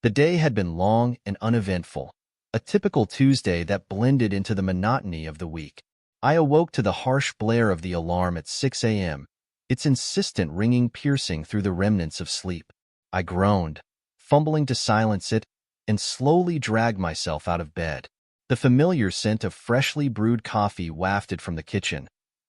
The day had been long and uneventful, a typical Tuesday that blended into the monotony of the week. I awoke to the harsh blare of the alarm at 6 a.m., its insistent ringing piercing through the remnants of sleep. I groaned, fumbling to silence it, and slowly dragged myself out of bed. The familiar scent of freshly brewed coffee wafted from the kitchen,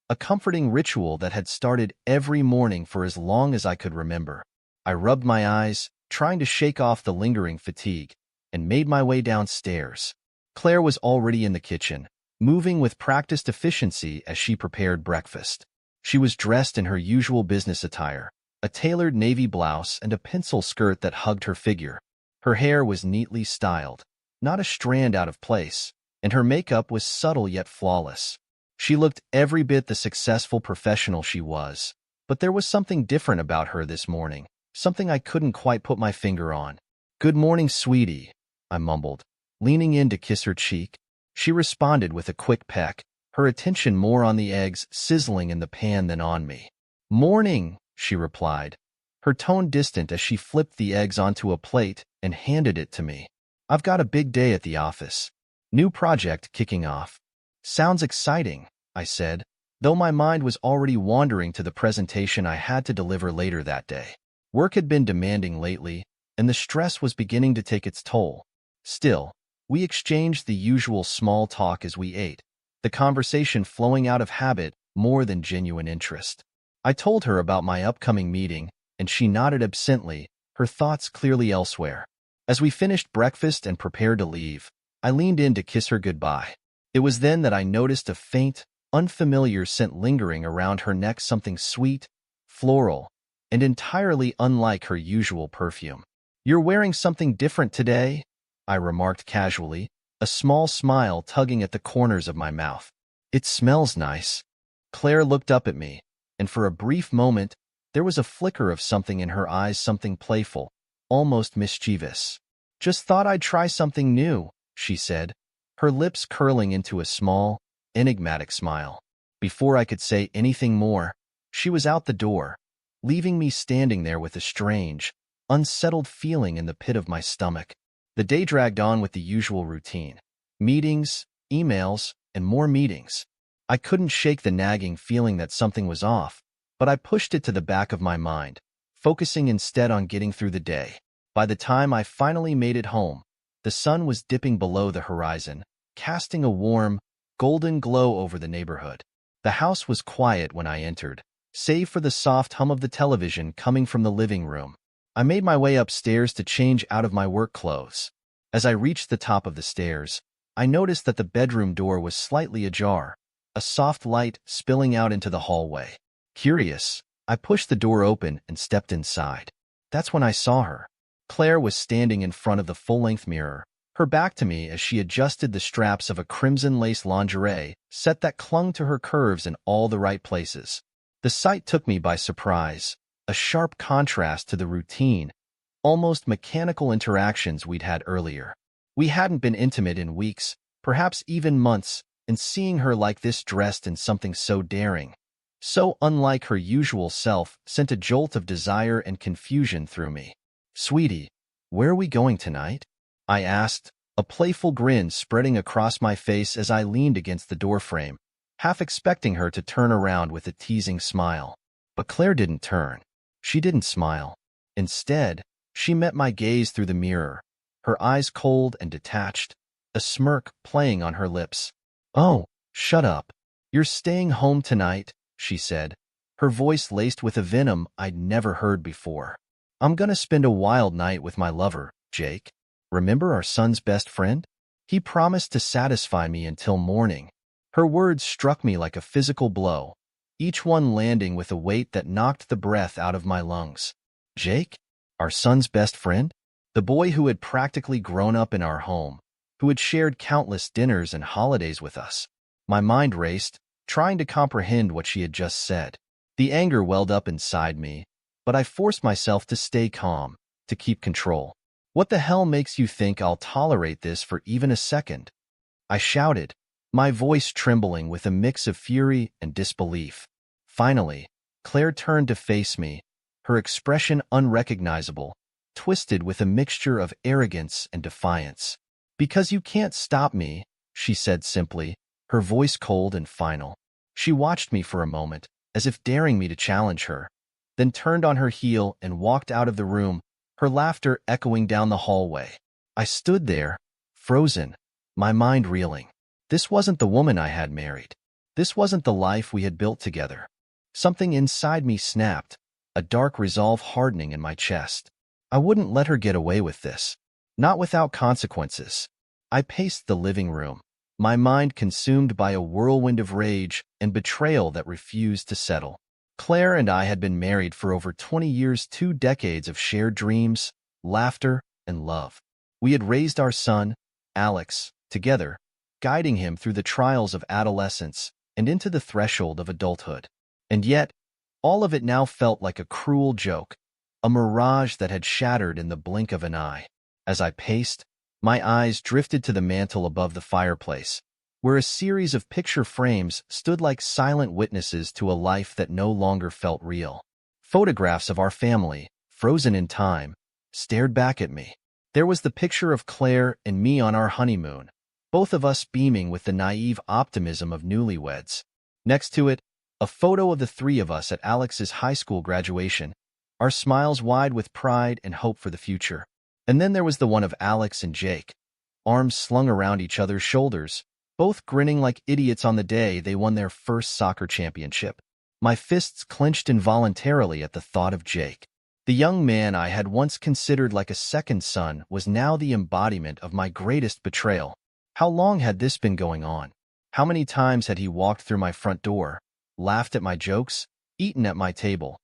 a comforting ritual that had started every morning for as long as I could remember. I rubbed my eyes, trying to shake off the lingering fatigue, and made my way downstairs. Claire was already in the kitchen, moving with practiced efficiency as she prepared breakfast. She was dressed in her usual business attire, a tailored navy blouse and a pencil skirt that hugged her figure. Her hair was neatly styled, not a strand out of place, and her makeup was subtle yet flawless. She looked every bit the successful professional she was, but there was something different about her this morning, something I couldn't quite put my finger on. "Good morning, sweetie," I mumbled, leaning in to kiss her cheek. She responded with a quick peck, her attention more on the eggs sizzling in the pan than on me. "Morning," she replied, her tone distant as she flipped the eggs onto a plate and handed it to me. "I've got a big day at the office. New project kicking off." "Sounds exciting," I said, though my mind was already wandering to the presentation I had to deliver later that day. Work had been demanding lately, and the stress was beginning to take its toll. Still, we exchanged the usual small talk as we ate, the conversation flowing out of habit more than genuine interest. I told her about my upcoming meeting, and she nodded absently, her thoughts clearly elsewhere. As we finished breakfast and prepared to leave, I leaned in to kiss her goodbye. It was then that I noticed a faint, unfamiliar scent lingering around her neck, something sweet, floral, and entirely unlike her usual perfume. "You're wearing something different today," I remarked casually, a small smile tugging at the corners of my mouth. "It smells nice." Claire looked up at me, and for a brief moment, there was a flicker of something in her eyes, something playful, almost mischievous. "Just thought I'd try something new," she said, her lips curling into a small, enigmatic smile. Before I could say anything more, she was out the door, leaving me standing there with a strange, unsettled feeling in the pit of my stomach. The day dragged on with the usual routine. Meetings, emails, and more meetings. I couldn't shake the nagging feeling that something was off, but I pushed it to the back of my mind, focusing instead on getting through the day. By the time I finally made it home, the sun was dipping below the horizon, casting a warm, golden glow over the neighborhood. The house was quiet when I entered, save for the soft hum of the television coming from the living room. I made my way upstairs to change out of my work clothes. As I reached the top of the stairs, I noticed that the bedroom door was slightly ajar, a soft light spilling out into the hallway. Curious, I pushed the door open and stepped inside. That's when I saw her. Claire was standing in front of the full-length mirror, her back to me as she adjusted the straps of a crimson lace lingerie set that clung to her curves in all the right places. The sight took me by surprise, a sharp contrast to the routine, almost mechanical interactions we'd had earlier. We hadn't been intimate in weeks, perhaps even months, and seeing her like this dressed in something so daring, so unlike her usual self, sent a jolt of desire and confusion through me. "Sweetie, where are we going tonight?" I asked, a playful grin spreading across my face as I leaned against the doorframe, half expecting her to turn around with a teasing smile. But Claire didn't turn. She didn't smile. Instead, she met my gaze through the mirror, her eyes cold and detached, a smirk playing on her lips. "Oh, shut up. You're staying home tonight," she said, her voice laced with a venom I'd never heard before. "I'm gonna spend a wild night with my lover, Jake. Remember our son's best friend? He promised to satisfy me until morning." Her words struck me like a physical blow, each one landing with a weight that knocked the breath out of my lungs. Jake? Our son's best friend? The boy who had practically grown up in our home, who had shared countless dinners and holidays with us. My mind raced, trying to comprehend what she had just said. The anger welled up inside me, but I forced myself to stay calm, to keep control. "What the hell makes you think I'll tolerate this for even a second?" I shouted, my voice trembling with a mix of fury and disbelief. Finally, Claire turned to face me, her expression unrecognizable, twisted with a mixture of arrogance and defiance. "Because you can't stop me," she said simply, her voice cold and final. She watched me for a moment, as if daring me to challenge her, then turned on her heel and walked out of the room, her laughter echoing down the hallway. I stood there, frozen, my mind reeling. This wasn't the woman I had married. This wasn't the life we had built together. Something inside me snapped, a dark resolve hardening in my chest. I wouldn't let her get away with this. Not without consequences. I paced the living room, my mind consumed by a whirlwind of rage and betrayal that refused to settle. Claire and I had been married for over 20 years, 2 decades of shared dreams, laughter, and love. We had raised our son, Alex, together, guiding him through the trials of adolescence and into the threshold of adulthood. And yet, all of it now felt like a cruel joke, a mirage that had shattered in the blink of an eye. As I paced, my eyes drifted to the mantel above the fireplace, where a series of picture frames stood like silent witnesses to a life that no longer felt real. Photographs of our family, frozen in time, stared back at me. There was the picture of Claire and me on our honeymoon, both of us beaming with the naive optimism of newlyweds. Next to it, a photo of the 3 of us at Alex's high school graduation, our smiles wide with pride and hope for the future. And then there was the one of Alex and Jake, arms slung around each other's shoulders, both grinning like idiots on the day they won their first soccer championship. My fists clenched involuntarily at the thought of Jake. The young man I had once considered like a second son was now the embodiment of my greatest betrayal. How long had this been going on? How many times had he walked through my front door, laughed at my jokes, eaten at my table,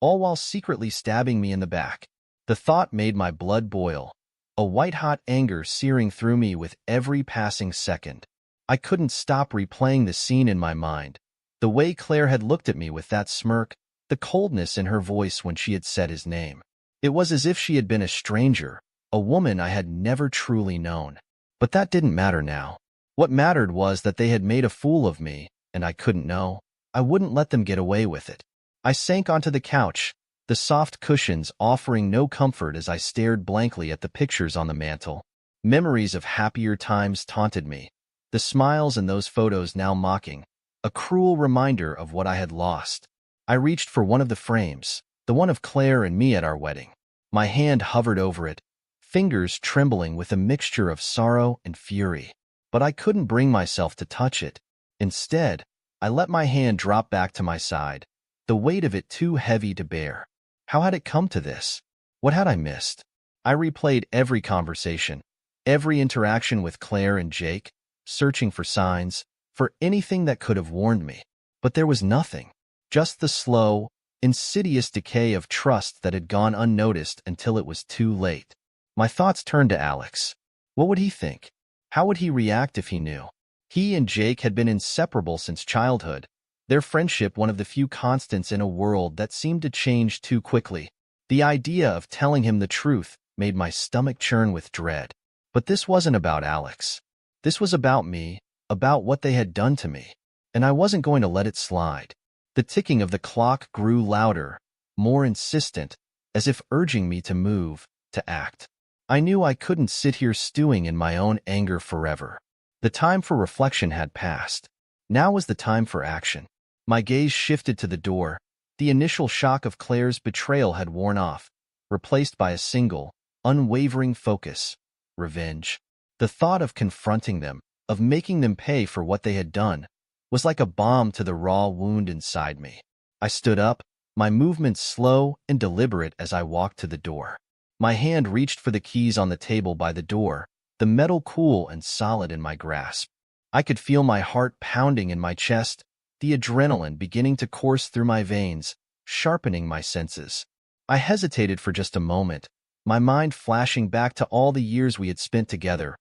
all while secretly stabbing me in the back? The thought made my blood boil, a white-hot anger searing through me with every passing second. I couldn't stop replaying the scene in my mind, the way Claire had looked at me with that smirk, the coldness in her voice when she had said his name. It was as if she had been a stranger, a woman I had never truly known. But that didn't matter now. What mattered was that they had made a fool of me, and I couldn't know. I wouldn't let them get away with it. I sank onto the couch, the soft cushions offering no comfort as I stared blankly at the pictures on the mantel. Memories of happier times taunted me, the smiles in those photos now mocking, a cruel reminder of what I had lost. I reached for one of the frames, the one of Claire and me at our wedding. My hand hovered over it, fingers trembling with a mixture of sorrow and fury. But I couldn't bring myself to touch it. Instead, I let my hand drop back to my side, the weight of it too heavy to bear. How had it come to this? What had I missed? I replayed every conversation, every interaction with Claire and Jake, searching for signs, for anything that could have warned me. But there was nothing. Just the slow, insidious decay of trust that had gone unnoticed until it was too late. My thoughts turned to Alex. What would he think? How would he react if he knew? He and Jake had been inseparable since childhood, their friendship one of the few constants in a world that seemed to change too quickly. The idea of telling him the truth made my stomach churn with dread. But this wasn't about Alex. This was about me, about what they had done to me. And I wasn't going to let it slide. The ticking of the clock grew louder, more insistent, as if urging me to move, to act. I knew I couldn't sit here stewing in my own anger forever. The time for reflection had passed. Now was the time for action. My gaze shifted to the door. The initial shock of Claire's betrayal had worn off, replaced by a single, unwavering focus: revenge. The thought of confronting them, of making them pay for what they had done, was like a balm to the raw wound inside me. I stood up, my movements slow and deliberate as I walked to the door. My hand reached for the keys on the table by the door, the metal cool and solid in my grasp. I could feel my heart pounding in my chest, the adrenaline beginning to course through my veins, sharpening my senses. I hesitated for just a moment, my mind flashing back to all the years we had spent together,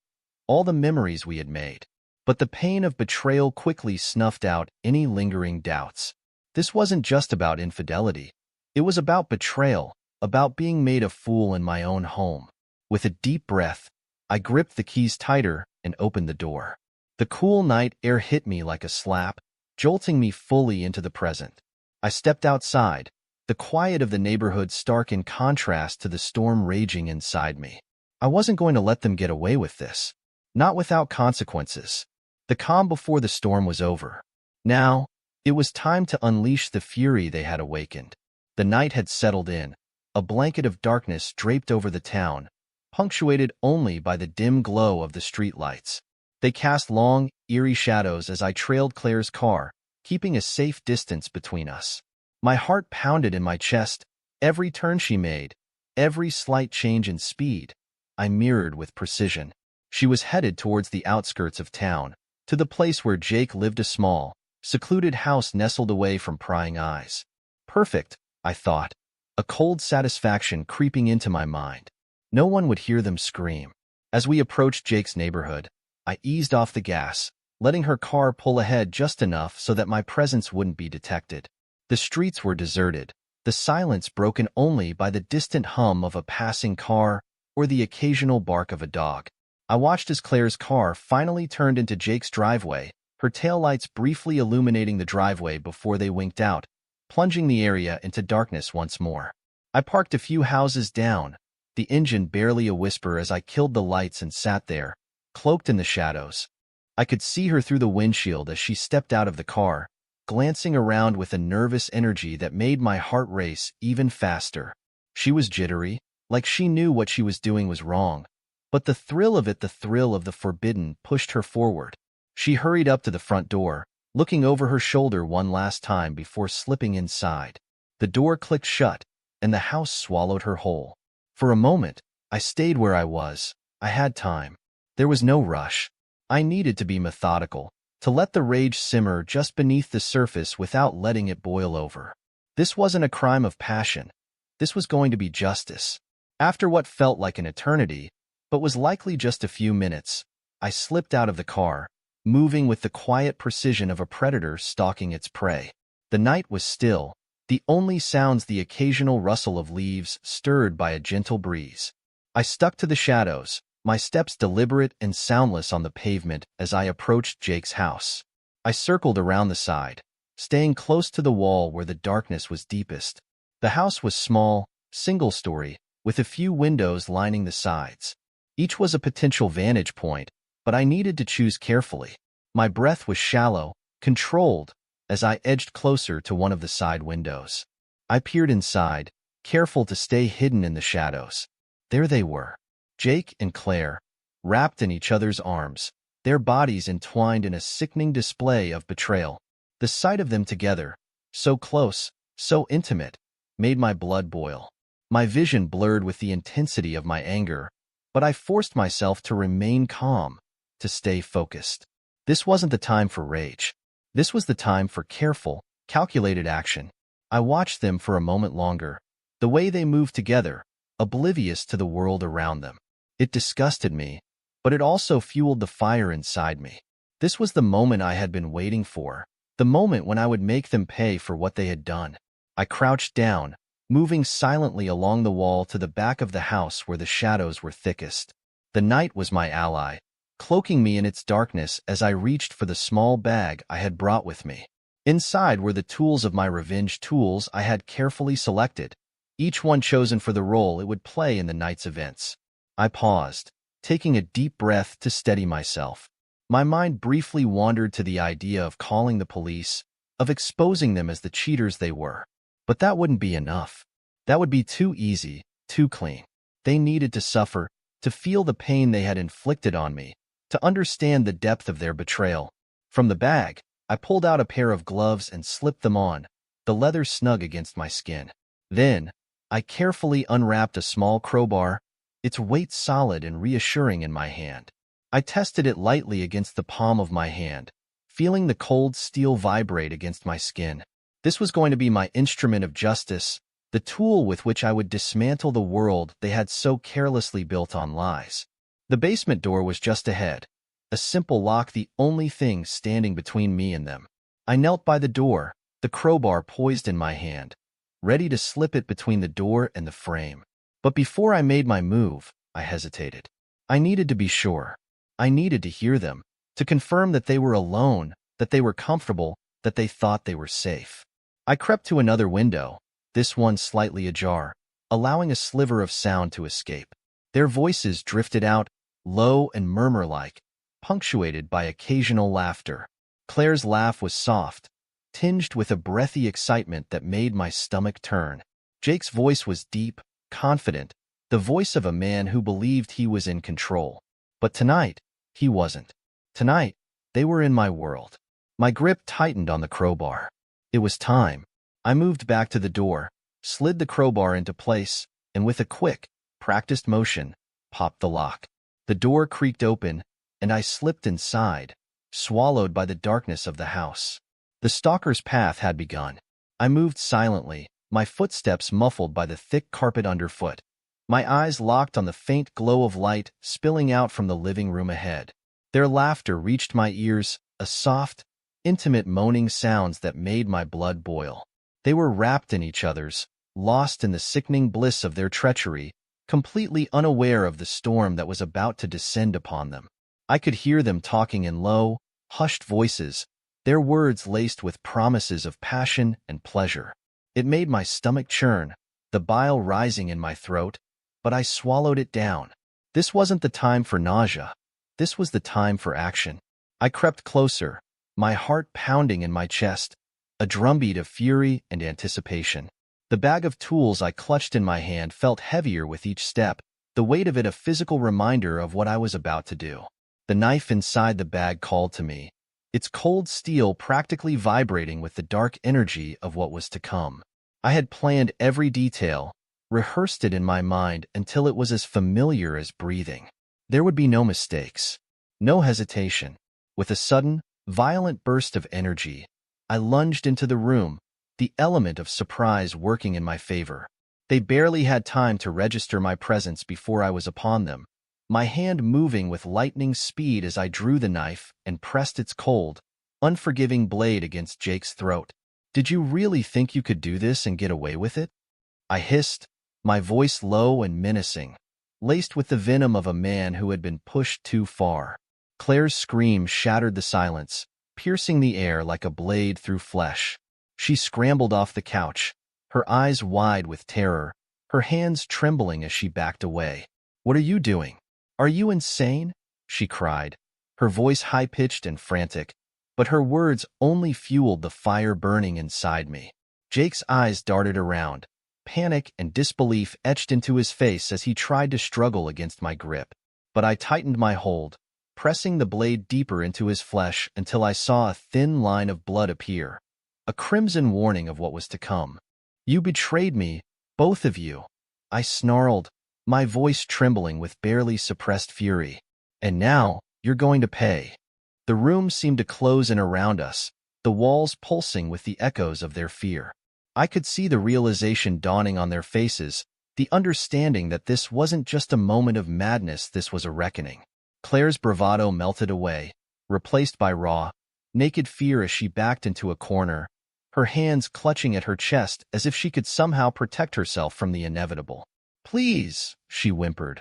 all the memories we had made. But the pain of betrayal quickly snuffed out any lingering doubts. This wasn't just about infidelity. It was about betrayal, about being made a fool in my own home. With a deep breath, I gripped the keys tighter and opened the door. The cool night air hit me like a slap, jolting me fully into the present. I stepped outside, the the quiet of the neighborhood stark in contrast to the storm raging inside me. I wasn't going to let them get away with this. Not without consequences. The calm before the storm was over. Now, it was time to unleash the fury they had awakened. The night had settled in, a blanket of darkness draped over the town, punctuated only by the dim glow of the streetlights. They cast long, eerie shadows as I trailed Claire's car, keeping a safe distance between us. My heart pounded in my chest. Every turn she made, every slight change in speed, I mirrored with precision. She was headed towards the outskirts of town, to the place where Jake lived, a small, secluded house nestled away from prying eyes. Perfect, I thought, a cold satisfaction creeping into my mind. No one would hear them scream. As we approached Jake's neighborhood, I eased off the gas, letting her car pull ahead just enough so that my presence wouldn't be detected. The streets were deserted, the silence broken only by the distant hum of a passing car or the occasional bark of a dog. I watched as Claire's car finally turned into Jake's driveway, her taillights briefly illuminating the driveway before they winked out, plunging the area into darkness once more. I parked a few houses down, the engine barely a whisper as I killed the lights and sat there, cloaked in the shadows. I could see her through the windshield as she stepped out of the car, glancing around with a nervous energy that made my heart race even faster. She was jittery, like she knew what she was doing was wrong. But the thrill of it, the thrill of the forbidden, pushed her forward. She hurried up to the front door, looking over her shoulder one last time before slipping inside. The door clicked shut, and the house swallowed her whole. For a moment, I stayed where I was. I had time. There was no rush. I needed to be methodical, to let the rage simmer just beneath the surface without letting it boil over. This wasn't a crime of passion. This was going to be justice. After what felt like an eternity, but was likely just a few minutes, I slipped out of the car, moving with the quiet precision of a predator stalking its prey. The night was still, the only sounds the occasional rustle of leaves stirred by a gentle breeze. I stuck to the shadows, my steps deliberate and soundless on the pavement as I approached Jake's house. I circled around the side, staying close to the wall where the darkness was deepest. The house was small, single-story, with a few windows lining the sides. Each was a potential vantage point, but I needed to choose carefully. My breath was shallow, controlled, as I edged closer to one of the side windows. I peered inside, careful to stay hidden in the shadows. There they were, Jake and Claire, wrapped in each other's arms, their bodies entwined in a sickening display of betrayal. The sight of them together, so close, so intimate, made my blood boil. My vision blurred with the intensity of my anger, but I forced myself to remain calm, to stay focused. This wasn't the time for rage. This was the time for careful, calculated action. I watched them for a moment longer, the way they moved together, oblivious to the world around them. It disgusted me, but it also fueled the fire inside me. This was the moment I had been waiting for, the moment when I would make them pay for what they had done. I crouched down, moving silently along the wall to the back of the house where the shadows were thickest. The night was my ally, cloaking me in its darkness as I reached for the small bag I had brought with me. Inside were the tools of my revenge, tools I had carefully selected, each one chosen for the role it would play in the night's events. I paused, taking a deep breath to steady myself. My mind briefly wandered to the idea of calling the police, of exposing them as the cheaters they were. But that wouldn't be enough. That would be too easy, too clean. They needed to suffer, to feel the pain they had inflicted on me, to understand the depth of their betrayal. From the bag, I pulled out a pair of gloves and slipped them on, the leather snug against my skin. Then, I carefully unwrapped a small crowbar, its weight solid and reassuring in my hand. I tested it lightly against the palm of my hand, feeling the cold steel vibrate against my skin. This was going to be my instrument of justice, the tool with which I would dismantle the world they had so carelessly built on lies. The basement door was just ahead, a simple lock the only thing standing between me and them. I knelt by the door, the crowbar poised in my hand, ready to slip it between the door and the frame. But before I made my move, I hesitated. I needed to be sure. I needed to hear them, to confirm that they were alone, that they were comfortable, that they thought they were safe. I crept to another window, this one slightly ajar, allowing a sliver of sound to escape. Their voices drifted out, low and murmur-like, punctuated by occasional laughter. Claire's laugh was soft, tinged with a breathy excitement that made my stomach turn. Jake's voice was deep, confident, the voice of a man who believed he was in control. But tonight, he wasn't. Tonight, they were in my world. My grip tightened on the crowbar. It was time. I moved back to the door, slid the crowbar into place, and with a quick, practiced motion, popped the lock. The door creaked open, and I slipped inside, swallowed by the darkness of the house. The stalker's path had begun. I moved silently, my footsteps muffled by the thick carpet underfoot. My eyes locked on the faint glow of light spilling out from the living room ahead. Their laughter reached my ears, a soft, intimate moaning sounds that made my blood boil. They were wrapped in each other's, lost in the sickening bliss of their treachery, completely unaware of the storm that was about to descend upon them. I could hear them talking in low, hushed voices, their words laced with promises of passion and pleasure. It made my stomach churn, the bile rising in my throat, but I swallowed it down. This wasn't the time for nausea. This was the time for action. I crept closer, my heart pounding in my chest, a drumbeat of fury and anticipation. The bag of tools I clutched in my hand felt heavier with each step, the weight of it a physical reminder of what I was about to do. The knife inside the bag called to me, its cold steel practically vibrating with the dark energy of what was to come. I had planned every detail, rehearsed it in my mind until it was as familiar as breathing. There would be no mistakes, no hesitation. With a sudden, violent burst of energy, I lunged into the room, the element of surprise working in my favor. They barely had time to register my presence before I was upon them, my hand moving with lightning speed as I drew the knife and pressed its cold, unforgiving blade against Jake's throat. "Did you really think you could do this and get away with it?" I hissed, my voice low and menacing, laced with the venom of a man who had been pushed too far. Claire's scream shattered the silence, piercing the air like a blade through flesh. She scrambled off the couch, her eyes wide with terror, her hands trembling as she backed away. "What are you doing? Are you insane?" she cried, her voice high-pitched and frantic, but her words only fueled the fire burning inside me. Jake's eyes darted around, panic and disbelief etched into his face as he tried to struggle against my grip. But I tightened my hold, pressing the blade deeper into his flesh until I saw a thin line of blood appear, a crimson warning of what was to come. "You betrayed me, both of you," I snarled, my voice trembling with barely suppressed fury. "And now, you're going to pay." The room seemed to close in around us, the walls pulsing with the echoes of their fear. I could see the realization dawning on their faces, the understanding that this wasn't just a moment of madness, this was a reckoning. Claire's bravado melted away, replaced by raw, naked fear as she backed into a corner, her hands clutching at her chest as if she could somehow protect herself from the inevitable. "Please," she whimpered,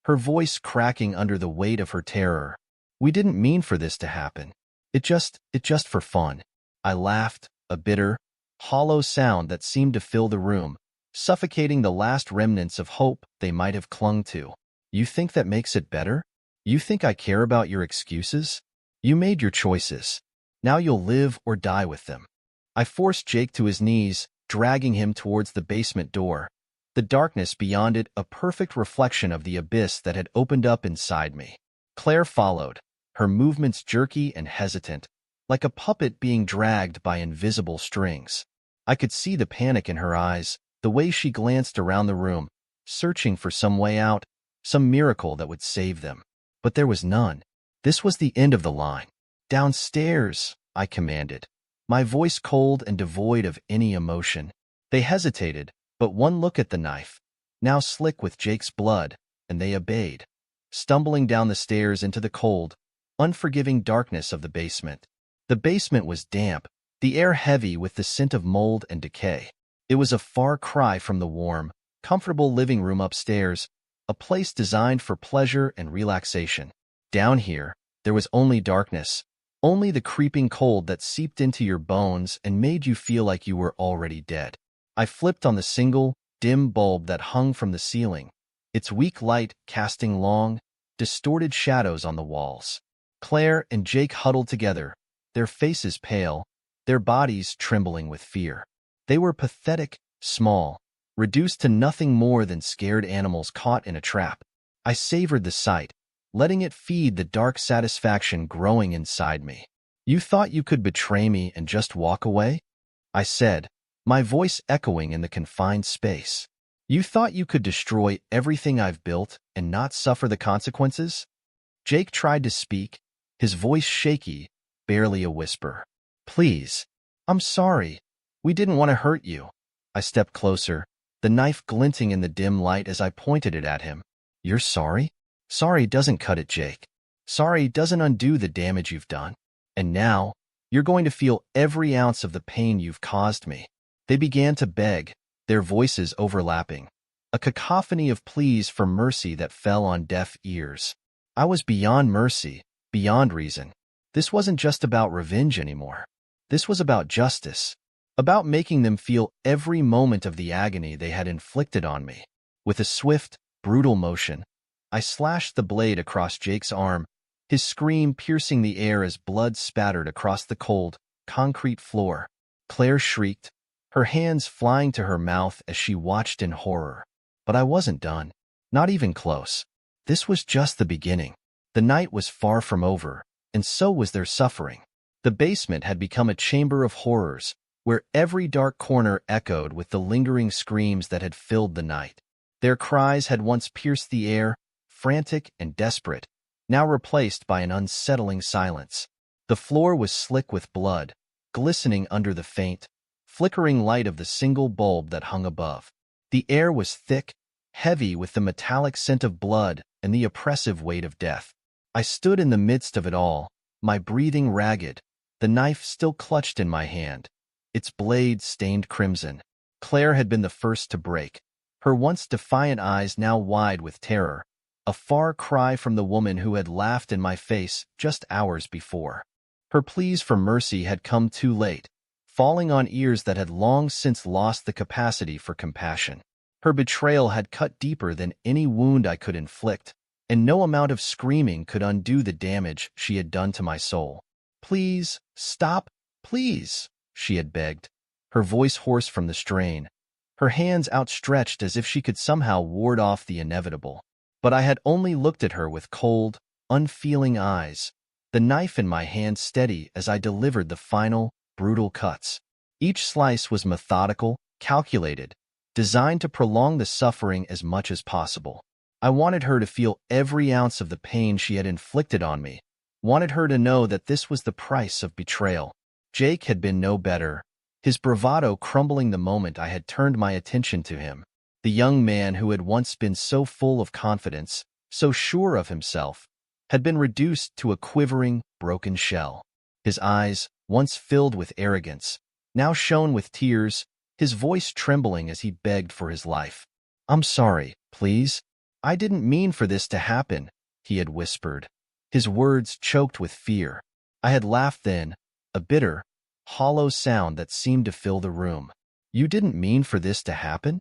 her voice cracking under the weight of her terror. "We didn't mean for this to happen. It just for fun." I laughed, a bitter, hollow sound that seemed to fill the room, suffocating the last remnants of hope they might have clung to. "You think that makes it better? You think I care about your excuses? You made your choices. Now you'll live or die with them." I forced Jake to his knees, dragging him towards the basement door, the darkness beyond it a perfect reflection of the abyss that had opened up inside me. Claire followed, her movements jerky and hesitant, like a puppet being dragged by invisible strings. I could see the panic in her eyes, the way she glanced around the room, searching for some way out, some miracle that would save them. But there was none. This was the end of the line. "Downstairs," I commanded, my voice cold and devoid of any emotion. They hesitated, but one look at the knife, now slick with Jake's blood, and they obeyed, stumbling down the stairs into the cold, unforgiving darkness of the basement. The basement was damp, the air heavy with the scent of mold and decay. It was a far cry from the warm, comfortable living room upstairs, a place designed for pleasure and relaxation. Down here, there was only darkness, only the creeping cold that seeped into your bones and made you feel like you were already dead. I flipped on the single, dim bulb that hung from the ceiling, its weak light casting long, distorted shadows on the walls. Claire and Jake huddled together, their faces pale, their bodies trembling with fear. They were pathetic, small, reduced to nothing more than scared animals caught in a trap. I savored the sight, letting it feed the dark satisfaction growing inside me. "You thought you could betray me and just walk away?" I said, my voice echoing in the confined space. "You thought you could destroy everything I've built and not suffer the consequences?" Jake tried to speak, his voice shaky, barely a whisper. "Please. I'm sorry. We didn't want to hurt you." I stepped closer, the knife glinting in the dim light as I pointed it at him. "You're sorry? Sorry doesn't cut it, Jake. Sorry doesn't undo the damage you've done. And now, you're going to feel every ounce of the pain you've caused me." They began to beg, their voices overlapping, a cacophony of pleas for mercy that fell on deaf ears. I was beyond mercy, beyond reason. This wasn't just about revenge anymore. This was about justice, about making them feel every moment of the agony they had inflicted on me. With a swift, brutal motion, I slashed the blade across Jake's arm, his scream piercing the air as blood spattered across the cold, concrete floor. Claire shrieked, her hands flying to her mouth as she watched in horror. But I wasn't done. Not even close. This was just the beginning. The night was far from over, and so was their suffering. The basement had become a chamber of horrors, where every dark corner echoed with the lingering screams that had filled the night. Their cries had once pierced the air, frantic and desperate, now replaced by an unsettling silence. The floor was slick with blood, glistening under the faint, flickering light of the single bulb that hung above. The air was thick, heavy with the metallic scent of blood and the oppressive weight of death. I stood in the midst of it all, my breathing ragged, the knife still clutched in my hand, its blade stained crimson. Claire had been the first to break, her once defiant eyes now wide with terror, a far cry from the woman who had laughed in my face just hours before. Her pleas for mercy had come too late, falling on ears that had long since lost the capacity for compassion. Her betrayal had cut deeper than any wound I could inflict, and no amount of screaming could undo the damage she had done to my soul. "Please, stop, please," she had begged, her voice hoarse from the strain, her hands outstretched as if she could somehow ward off the inevitable. But I had only looked at her with cold, unfeeling eyes, the knife in my hand steady as I delivered the final, brutal cuts. Each slice was methodical, calculated, designed to prolong the suffering as much as possible. I wanted her to feel every ounce of the pain she had inflicted on me, wanted her to know that this was the price of betrayal. Jake had been no better, his bravado crumbling the moment I had turned my attention to him. The young man who had once been so full of confidence, so sure of himself, had been reduced to a quivering, broken shell. His eyes, once filled with arrogance, now shone with tears, his voice trembling as he begged for his life. "I'm sorry, please. I didn't mean for this to happen," he had whispered, his words choked with fear. I had laughed then, a bitter, hollow sound that seemed to fill the room. "You didn't mean for this to happen?"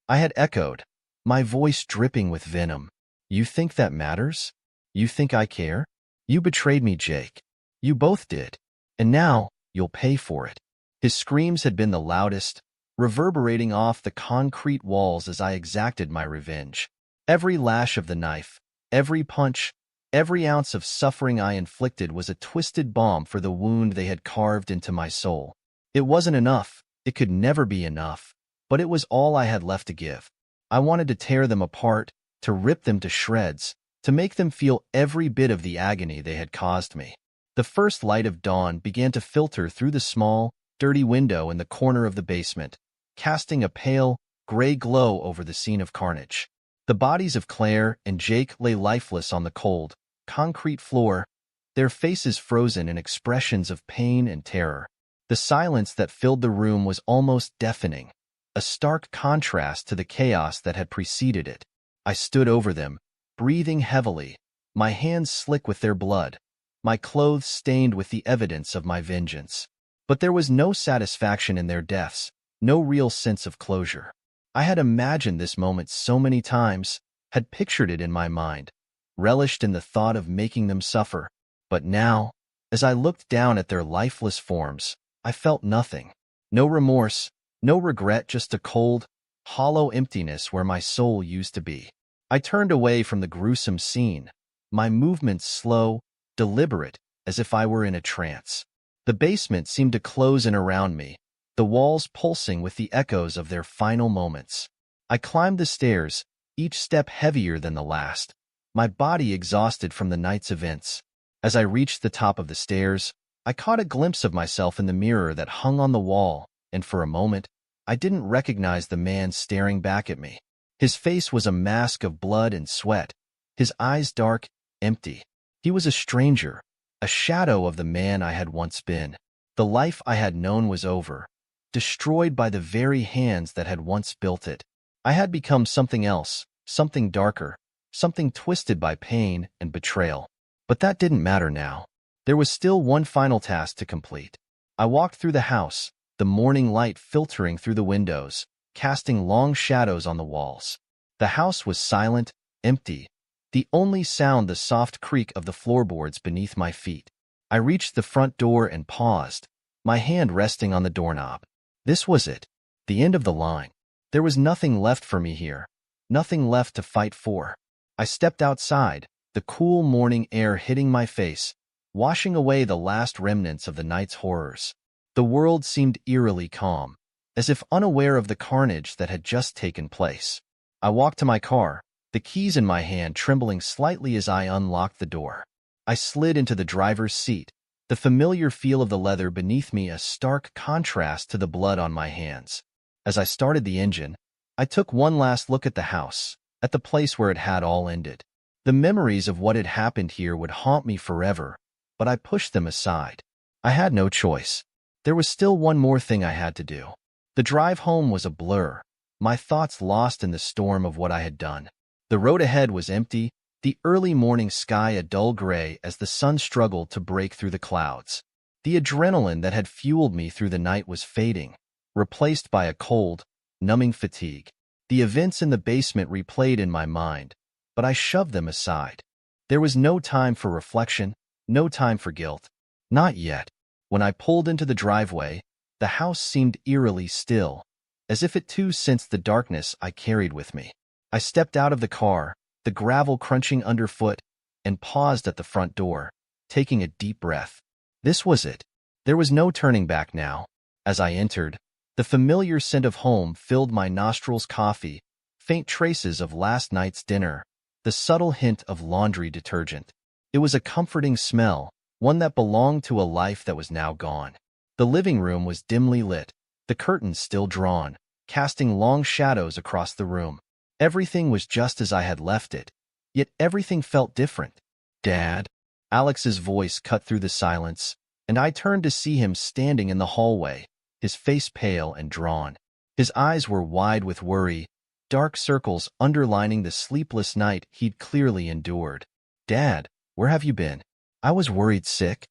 I had echoed, my voice dripping with venom. "You think that matters? You think I care? You betrayed me, Jake. You both did. And now, you'll pay for it." His screams had been the loudest, reverberating off the concrete walls as I exacted my revenge. Every lash of the knife, every punch, every ounce of suffering I inflicted was a twisted balm for the wound they had carved into my soul. It wasn't enough, it could never be enough, but it was all I had left to give. I wanted to tear them apart, to rip them to shreds, to make them feel every bit of the agony they had caused me. The first light of dawn began to filter through the small, dirty window in the corner of the basement, casting a pale, gray glow over the scene of carnage. The bodies of Claire and Jake lay lifeless on the cold, concrete floor, their faces frozen in expressions of pain and terror. The silence that filled the room was almost deafening, a stark contrast to the chaos that had preceded it. I stood over them, breathing heavily, my hands slick with their blood, my clothes stained with the evidence of my vengeance. But there was no satisfaction in their deaths, no real sense of closure. I had imagined this moment so many times, had pictured it in my mind, relished in the thought of making them suffer. But now, as I looked down at their lifeless forms, I felt nothing. No remorse, no regret, just a cold, hollow emptiness where my soul used to be. I turned away from the gruesome scene, my movements slow, deliberate, as if I were in a trance. The basement seemed to close in around me, the walls pulsing with the echoes of their final moments. I climbed the stairs, each step heavier than the last, my body exhausted from the night's events. As I reached the top of the stairs, I caught a glimpse of myself in the mirror that hung on the wall, and for a moment, I didn't recognize the man staring back at me. His face was a mask of blood and sweat, his eyes dark, empty. He was a stranger, a shadow of the man I had once been. The life I had known was over, destroyed by the very hands that had once built it. I had become something else, something darker, something twisted by pain and betrayal. But that didn't matter now. There was still one final task to complete. I walked through the house, the morning light filtering through the windows, casting long shadows on the walls. The house was silent, empty, the only sound the soft creak of the floorboards beneath my feet. I reached the front door and paused, my hand resting on the doorknob. This was it, the end of the line. There was nothing left for me here, nothing left to fight for. I stepped outside, the cool morning air hitting my face, washing away the last remnants of the night's horrors. The world seemed eerily calm, as if unaware of the carnage that had just taken place. I walked to my car, the keys in my hand trembling slightly as I unlocked the door. I slid into the driver's seat, the familiar feel of the leather beneath me a stark contrast to the blood on my hands. As I started the engine, I took one last look at the house, at the place where it had all ended. The memories of what had happened here would haunt me forever, but I pushed them aside. I had no choice. There was still one more thing I had to do. The drive home was a blur, my thoughts lost in the storm of what I had done. The road ahead was empty, the early morning sky a dull gray as the sun struggled to break through the clouds. The adrenaline that had fueled me through the night was fading, replaced by a cold, numbing fatigue. The events in the basement replayed in my mind, but I shoved them aside. There was no time for reflection, no time for guilt. Not yet. When I pulled into the driveway, the house seemed eerily still, as if it too sensed the darkness I carried with me. I stepped out of the car, the gravel crunching underfoot, and paused at the front door, taking a deep breath. This was it. There was no turning back now. As I entered, the familiar scent of home filled my nostrils, coffee, faint traces of last night's dinner, the subtle hint of laundry detergent. It was a comforting smell, one that belonged to a life that was now gone. The living room was dimly lit, the curtains still drawn, casting long shadows across the room. Everything was just as I had left it, yet everything felt different. "Dad?" Alex's voice cut through the silence, and I turned to see him standing in the hallway, his face pale and drawn. His eyes were wide with worry, dark circles underlining the sleepless night he'd clearly endured. "Dad, where have you been? I was worried sick."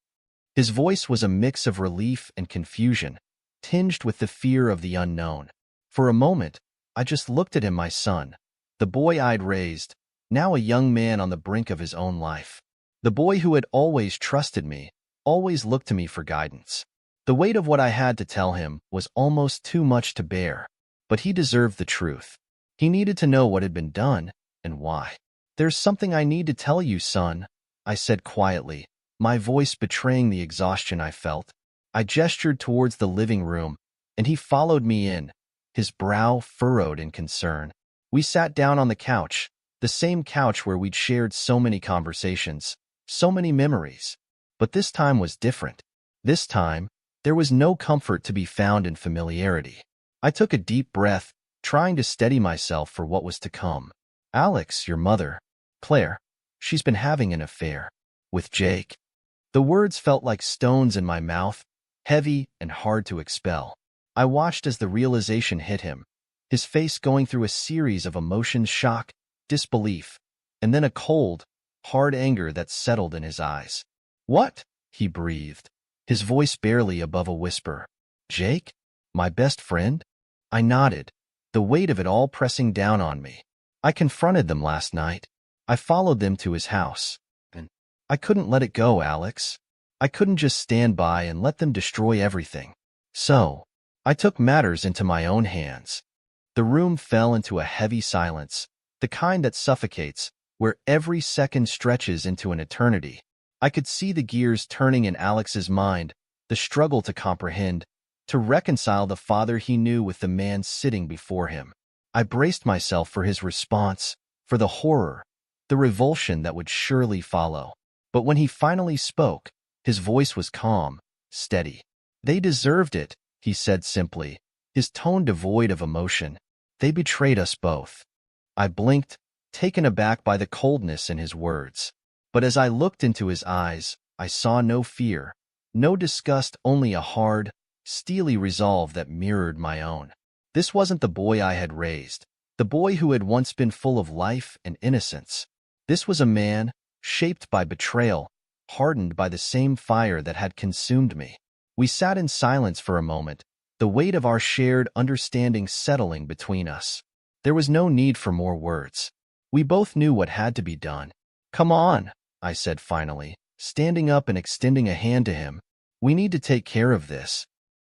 His voice was a mix of relief and confusion, tinged with the fear of the unknown. For a moment, I just looked at him, my son, the boy I'd raised, now a young man on the brink of his own life. The boy who had always trusted me, always looked to me for guidance. The weight of what I had to tell him was almost too much to bear, but he deserved the truth. He needed to know what had been done and why. "There's something I need to tell you, son," I said quietly, my voice betraying the exhaustion I felt. I gestured towards the living room, and he followed me in, his brow furrowed in concern. We sat down on the couch, the same couch where we'd shared so many conversations, so many memories. But this time was different. This time, there was no comfort to be found in familiarity. I took a deep breath, trying to steady myself for what was to come. "Alex, your mother, Claire, she's been having an affair with Jake." The words felt like stones in my mouth, heavy and hard to expel. I watched as the realization hit him, his face going through a series of emotions: shock, disbelief, and then a cold, hard anger that settled in his eyes. "What?" he breathed, his voice barely above a whisper. "Jake? My best friend?" I nodded, the weight of it all pressing down on me. I confronted them last night. I followed them to his house. And I couldn't let it go, Alex. I couldn't just stand by and let them destroy everything. So, I took matters into my own hands. The room fell into a heavy silence, the kind that suffocates, where every second stretches into an eternity. I could see the gears turning in Alex's mind, the struggle to comprehend, to reconcile the father he knew with the man sitting before him. I braced myself for his response, for the horror, the revulsion that would surely follow. But when he finally spoke, his voice was calm, steady. "They deserved it," he said simply, his tone devoid of emotion. "They betrayed us both." I blinked, taken aback by the coldness in his words. But as I looked into his eyes, I saw no fear, no disgust, only a hard, steely resolve that mirrored my own. This wasn't the boy I had raised, the boy who had once been full of life and innocence. This was a man, shaped by betrayal, hardened by the same fire that had consumed me. We sat in silence for a moment, the weight of our shared understanding settling between us. There was no need for more words. We both knew what had to be done. "Come on," I said finally, standing up and extending a hand to him. "We need to take care of this."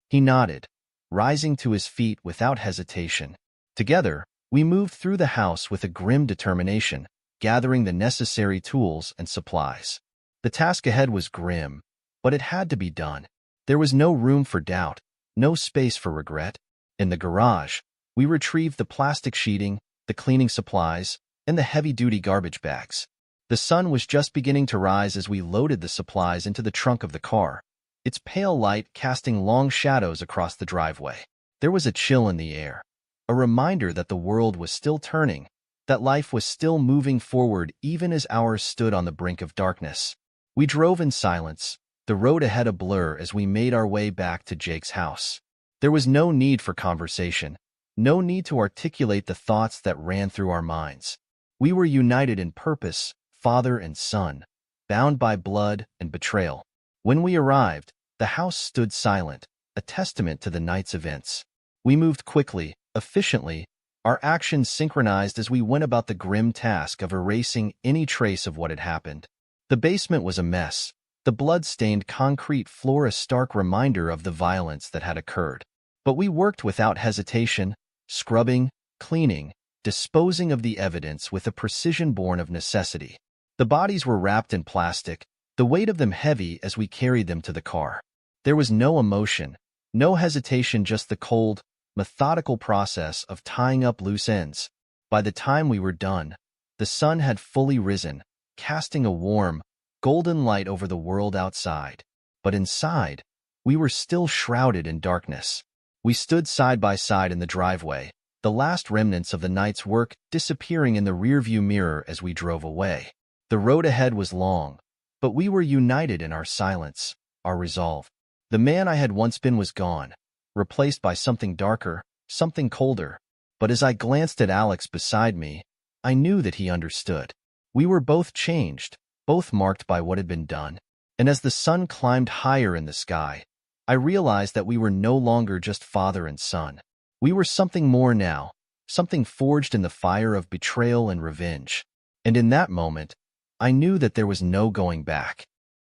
He nodded, rising to his feet without hesitation. Together, we moved through the house with a grim determination, gathering the necessary tools and supplies. The task ahead was grim, but it had to be done. There was no room for doubt, no space for regret. In the garage, we retrieved the plastic sheeting, the cleaning supplies, and the heavy-duty garbage bags. The sun was just beginning to rise as we loaded the supplies into the trunk of the car, its pale light casting long shadows across the driveway. There was a chill in the air, a reminder that the world was still turning, that life was still moving forward even as ours stood on the brink of darkness. We drove in silence, the road ahead a blur as we made our way back to Jake's house. There was no need for conversation, no need to articulate the thoughts that ran through our minds. We were united in purpose, father and son, bound by blood and betrayal. When we arrived, the house stood silent, a testament to the night's events. We moved quickly, efficiently, our actions synchronized as we went about the grim task of erasing any trace of what had happened. The basement was a mess, the blood-stained concrete floor a stark reminder of the violence that had occurred. But we worked without hesitation, scrubbing, cleaning, disposing of the evidence with a precision born of necessity. The bodies were wrapped in plastic, the weight of them heavy as we carried them to the car. There was no emotion, no hesitation, just the cold, methodical process of tying up loose ends. By the time we were done, the sun had fully risen, casting a warm, golden light over the world outside. But inside, we were still shrouded in darkness. We stood side by side in the driveway, the last remnants of the night's work disappearing in the rearview mirror as we drove away. The road ahead was long, but we were united in our silence, our resolve. The man I had once been was gone, replaced by something darker, something colder. But as I glanced at Alex beside me, I knew that he understood. We were both changed, both marked by what had been done. And as the sun climbed higher in the sky, I realized that we were no longer just father and son. We were something more now, something forged in the fire of betrayal and revenge. And in that moment, I knew that there was no going back.